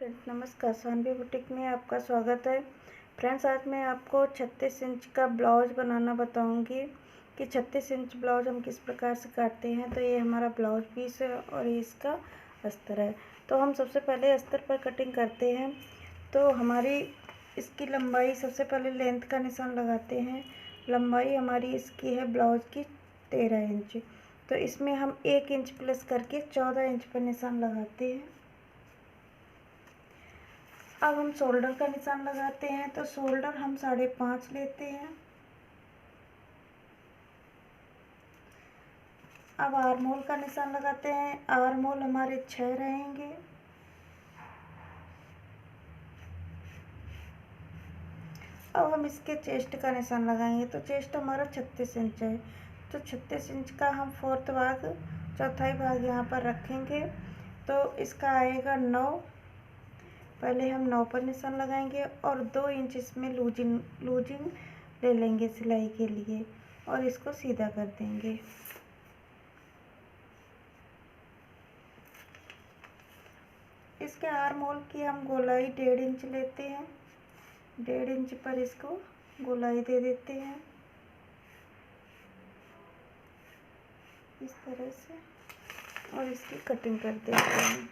Friends नमस्कार, Saanvi boutique में आपका स्वागत है। फ्रेंड्स आज मैं आपको 36 इंच का ब्लाउज बनाना बताऊंगी कि 36 इंच ब्लाउज हम किस प्रकार से काटते हैं। तो ये हमारा ब्लाउज पीस है और ये इसका अस्तर है। तो हम सबसे पहले अस्तर पर कटिंग करते हैं। तो हमारी इसकी लंबाई सबसे पहले लेंथ का निशान लगाते हैं। लंबाई हमारी इसकी है ब्लाउज की 13 इंच। तो इसमें हम 1 इंच प्लस करके 14 इंच पर निशान लगाते हैं। अब हम शोल्डर का निशान लगाते हैं। तो शोल्डर हम 5.5 लेते हैं। अब आर्म होल का निशान लगाते हैं। आर्म होल हमारे 6 रहेंगे। अब हम इसके चेस्ट का निशान लगाएंगे। तो चेस्ट हमारा 36 इंच है। तो 36 इंच का हम 4th भाग, चौथाई भाग यहाँ पर रखेंगे। तो इसका आएगा 9। पहले हम 9 पर निशान लगाएंगे और 2 इंच इसमें लूजिंग ले लेंगे सिलाई के लिए और इसको सीधा कर देंगे। इसके आर्म होल की हम गोलाई 1.5 इंच लेते हैं। 1.5 इंच पर इसको गोलाई दे देते हैं इस तरह से और इसकी कटिंग कर देते हैं।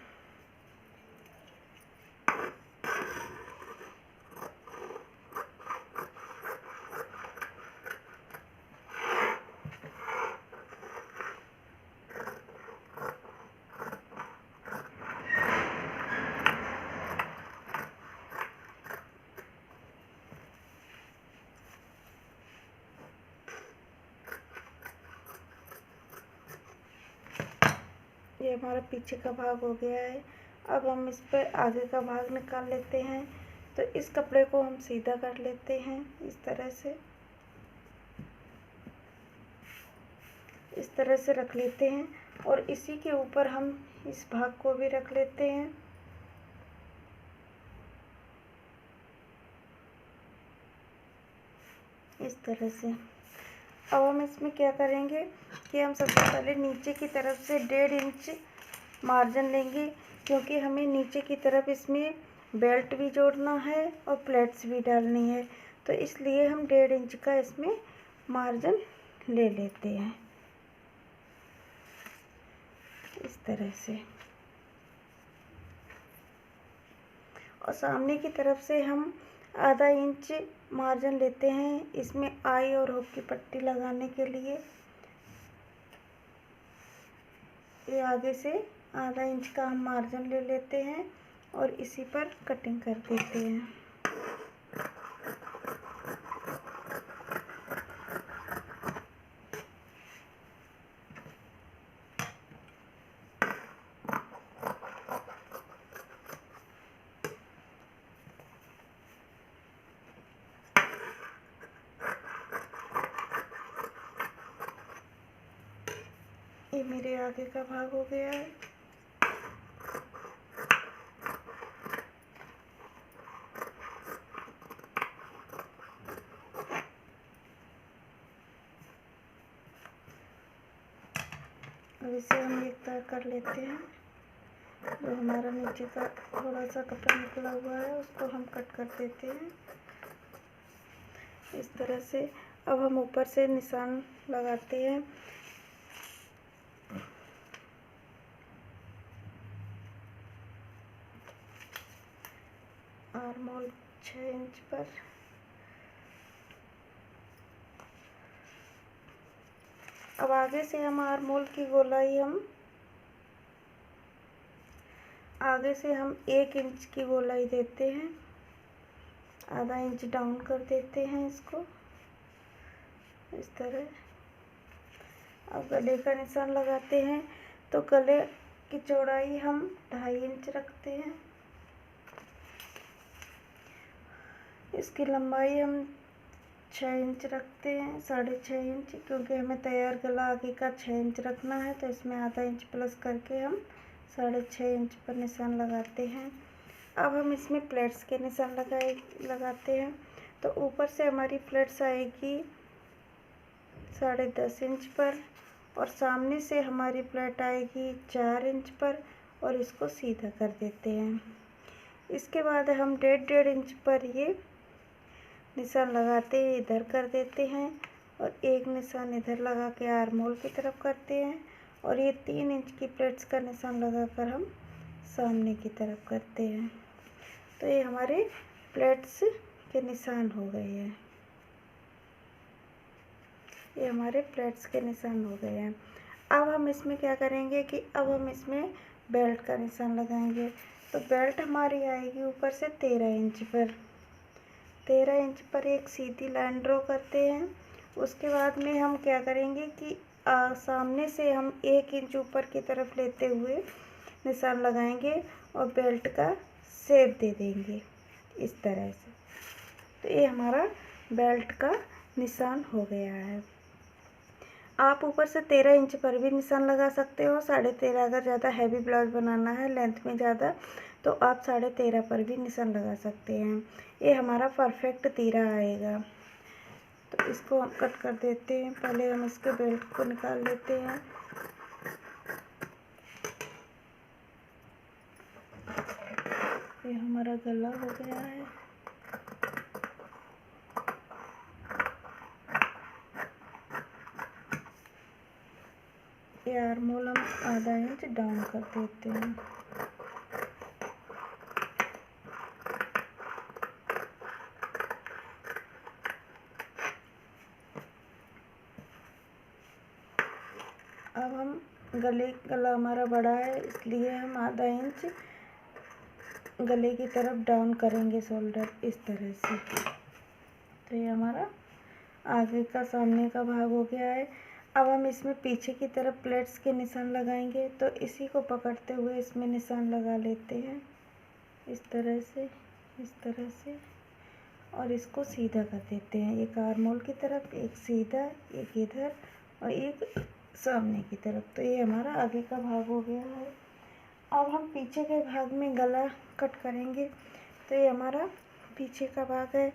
ये हमारा पीछे का भाग हो गया है। अब हम इस पर आगे का भाग निकाल लेते हैं। तो इस कपड़े को हम सीधा कर लेते हैं इस तरह से रख लेते हैं और इसी के ऊपर हम इस भाग को भी रख लेते हैं। इस तरह से अब हम इसमें क्या करेंगे कि हम सबसे पहले नीचे की तरफ से 1.5 इंच मार्जिन लेंगे, क्योंकि हमें नीचे की तरफ इसमें बेल्ट भी जोड़ना है और प्लेट्स भी डालनी है। तो इसलिए हम 1.5 इंच का इसमें मार्जिन ले लेते हैं इस तरह से। और सामने की तरफ से हम आधा इंच मार्जिन लेते हैं इसमें आई और हुक की पट्टी लगाने के लिए। ये आगे से आधा इंच का हम मार्जिन ले लेते हैं और इसी पर कटिंग कर देते हैं। ये मेरे आगे का भाग हो गया है। अब इसे हम एक तार कर लेते हैं। जो हमारा नीचे का थोड़ा सा कपड़ा निकला हुआ है उसको हम कट कर देते हैं इस तरह से। अब हम ऊपर से निशान लगाते हैं। आर्म होल 6 इंच पर। अब आगे से हम आर्म होल की गोलाई आगे से हम 1 इंच की गोलाई देते हैं। आधा इंच डाउन कर देते हैं इसको इस तरह। अब गले का निशान लगाते हैं। तो गले की चौड़ाई हम 2.5 इंच रखते हैं। इसकी लंबाई हम 6 इंच रखते हैं, 6.5 इंच, क्योंकि हमें तैयार गला आगे का 6 इंच रखना है। तो इसमें आधा इंच प्लस करके हम 6.5 इंच पर निशान लगाते हैं। अब हम इसमें प्लेट्स के निशान लगाते हैं। तो ऊपर से हमारी प्लेट्स आएगी 10.5 इंच पर और सामने से हमारी प्लेट आएगी 4 इंच पर और इसको सीधा कर देते हैं। इसके बाद हम 1.5 इंच पर ये निशान लगाते हैं, इधर कर देते हैं और एक निशान इधर लगा के आर्म होल की तरफ करते हैं और ये 3 इंच की प्लेट्स का निशान लगाकर हम सामने की तरफ करते हैं। तो ये हमारे प्लेट्स के निशान हो गए हैं, ये हमारे प्लेट्स के निशान हो गए हैं। अब हम इसमें क्या करेंगे कि अब हम इसमें बेल्ट का निशान लगाएंगे। तो बेल्ट हमारी आएगी ऊपर से 13 इंच पर। 13 इंच पर एक सीधी लाइन ड्रॉ करते हैं। उसके बाद में हम क्या करेंगे कि सामने से हम 1 इंच ऊपर की तरफ लेते हुए निशान लगाएंगे और बेल्ट का शेप दे देंगे इस तरह से। तो ये हमारा बेल्ट का निशान हो गया है। आप ऊपर से 13 इंच पर भी निशान लगा सकते हो। 13.5 अगर ज़्यादा हैवी ब्लाउज बनाना है, लेंथ में ज़्यादा, तो आप 13.5 पर भी निशान लगा सकते हैं। ये हमारा परफेक्ट 13 आएगा। तो इसको हम कट कर देते हैं। पहले हम इसके बेल्ट को निकाल लेते हैं। ये हमारा गला हो गया है। ये आर्म होल हम आधा इंच डाउन कर देते हैं। अब हम गला हमारा बड़ा है, इसलिए हम आधा इंच गले की तरफ डाउन करेंगे शोल्डर इस तरह से। तो ये हमारा आगे का सामने का भाग हो गया है। अब हम इसमें पीछे की तरफ प्लेट्स के निशान लगाएंगे। तो इसी को पकड़ते हुए इसमें निशान लगा लेते हैं इस तरह से, इस तरह से, और इसको सीधा कर देते हैं। एक आर्म होल की तरफ, एक सीधा, एक इधर और एक सामने की तरफ। तो ये हमारा आगे का भाग हो गया है। अब हम पीछे के भाग में गला कट करेंगे। तो ये हमारा पीछे का भाग है।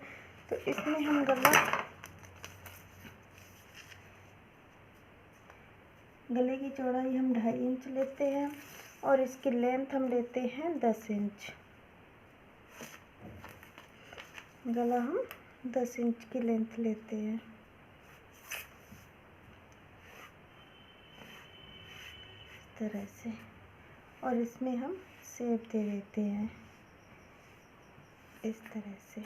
तो इसमें हम गले की चौड़ाई हम 2.5 इंच लेते हैं और इसकी लेंथ हम लेते हैं 10 इंच। गला हम 10 इंच की लेंथ लेते हैं इस तरह से, और इसमें हम शेप दे देते हैं इस तरह से।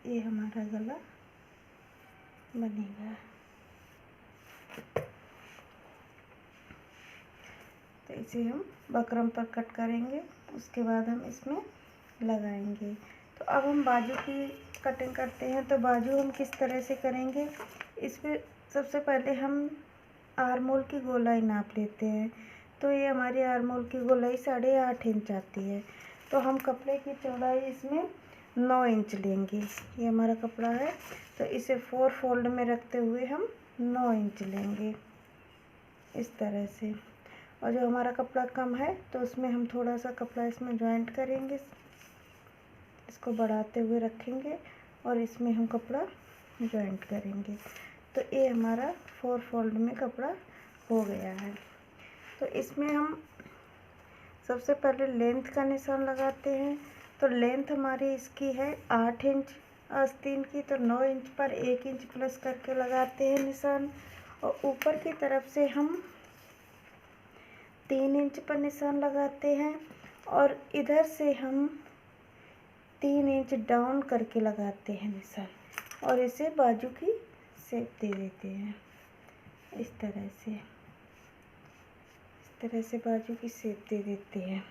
ये हमारा गला बनेगा। तो इसे हम बकरम पर कट करेंगे, उसके बाद हम इसमें लगाएंगे। तो अब हम बाजू की कटिंग करते हैं। तो बाजू हम किस तरह से करेंगे, इसमें सबसे पहले हम आर्म होल की गोलाई नाप लेते हैं। तो ये हमारी आर्म होल की गोलाई 8.5 इंच आती है। तो हम कपड़े की चौड़ाई इसमें 9 इंच लेंगे। ये हमारा कपड़ा है, तो इसे 4 फोल्ड में रखते हुए हम 9 इंच लेंगे इस तरह से। और जो हमारा कपड़ा कम है तो उसमें हम थोड़ा सा कपड़ा इसमें जॉइंट करेंगे, इसको बढ़ाते हुए रखेंगे और इसमें हम कपड़ा जॉइंट करेंगे। तो ये हमारा 4 फोल्ड में कपड़ा हो गया है। तो इसमें हम सबसे पहले लेंथ का निशान लगाते हैं। तो लेंथ हमारी इसकी है 8 इंच आस्तीन की। तो 9 इंच पर 1 इंच प्लस करके लगाते हैं निशान, और ऊपर की तरफ से हम 3 इंच पर निशान लगाते हैं और इधर से हम 3 इंच डाउन करके लगाते हैं निशान, और इसे बाजू की शेप दे देते हैं इस तरह से, इस तरह से बाजू की शेप दे देते हैं।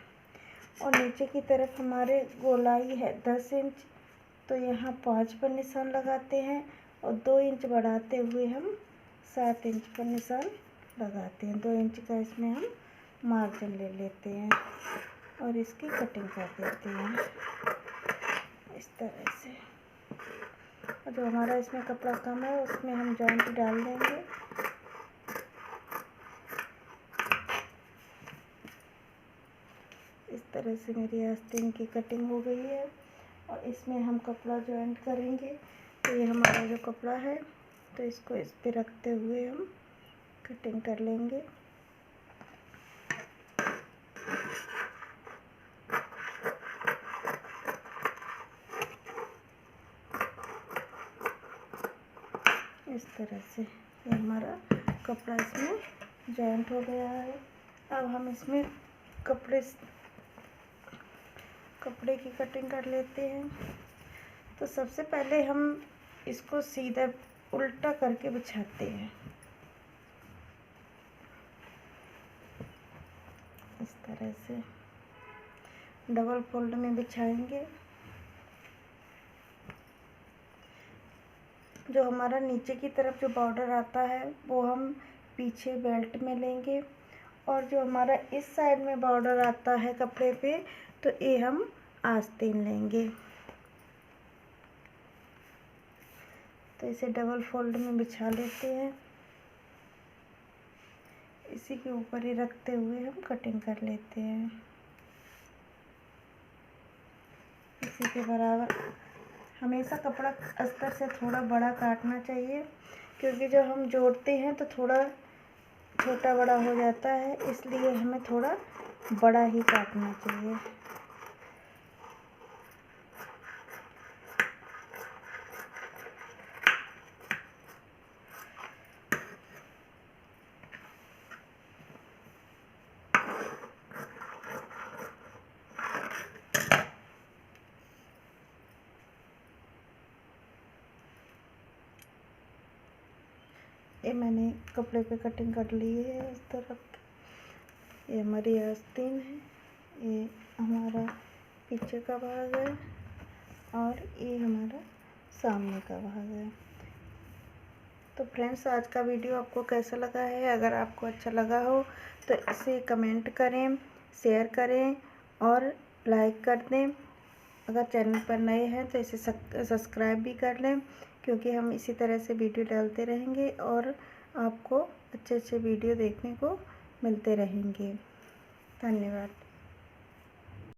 और नीचे की तरफ हमारे गोलाई है 10 इंच। तो यहाँ 5 पर निशान लगाते हैं और 2 इंच बढ़ाते हुए हम 7 इंच पर निशान लगाते हैं। 2 इंच का इसमें हम मार्जिन ले लेते हैं और इसकी कटिंग कर देते हैं इस तरह से। और जो हमारा इसमें कपड़ा कम है उसमें हम जॉइंट डाल देंगे। इस तरह से मेरी आस्तीन की कटिंग हो गई है और इसमें हम कपड़ा जॉइंट करेंगे। तो ये हमारा जो कपड़ा है, तो इसको इस पे रखते हुए हम कटिंग कर लेंगे। इस तरह से ये हमारा कपड़ा इसमें जॉइंट हो गया है। अब हम इसमें कपड़े की कटिंग कर लेते हैं। तो सबसे पहले हम इसको सीधा उल्टा करके बिछाते हैं, इस तरह से डबल फोल्ड में बिछाएंगे। जो हमारा नीचे की तरफ जो बॉर्डर आता है वो हम पीछे बेल्ट में लेंगे, और जो हमारा इस साइड में बॉर्डर आता है कपड़े पे तो ये हम आस्तीन लेंगे। तो इसे डबल फोल्ड में बिछा लेते हैं। इसी के ऊपर ही रखते हुए हम कटिंग कर लेते हैं, इसी के बराबर। हमेशा कपड़ा अस्तर से थोड़ा बड़ा काटना चाहिए, क्योंकि जब हम जोड़ते हैं तो थोड़ा छोटा बड़ा हो जाता है, इसलिए हमें थोड़ा बड़ा ही काटना चाहिए। ये मैंने कपड़े पे कटिंग कर ली है इस तरफ। ये हमारी आस्तीन है, ये हमारा पीछे का भाग है, और ये हमारा सामने का भाग है। तो फ्रेंड्स, आज का वीडियो आपको कैसा लगा है? अगर आपको अच्छा लगा हो तो इसे कमेंट करें, शेयर करें और लाइक कर दें। अगर चैनल पर नए हैं तो इसे सब्सक्राइब भी कर लें, क्योंकि हम इसी तरह से वीडियो डालते रहेंगे और आपको अच्छे अच्छे वीडियो देखने को मिलते रहेंगे। धन्यवाद।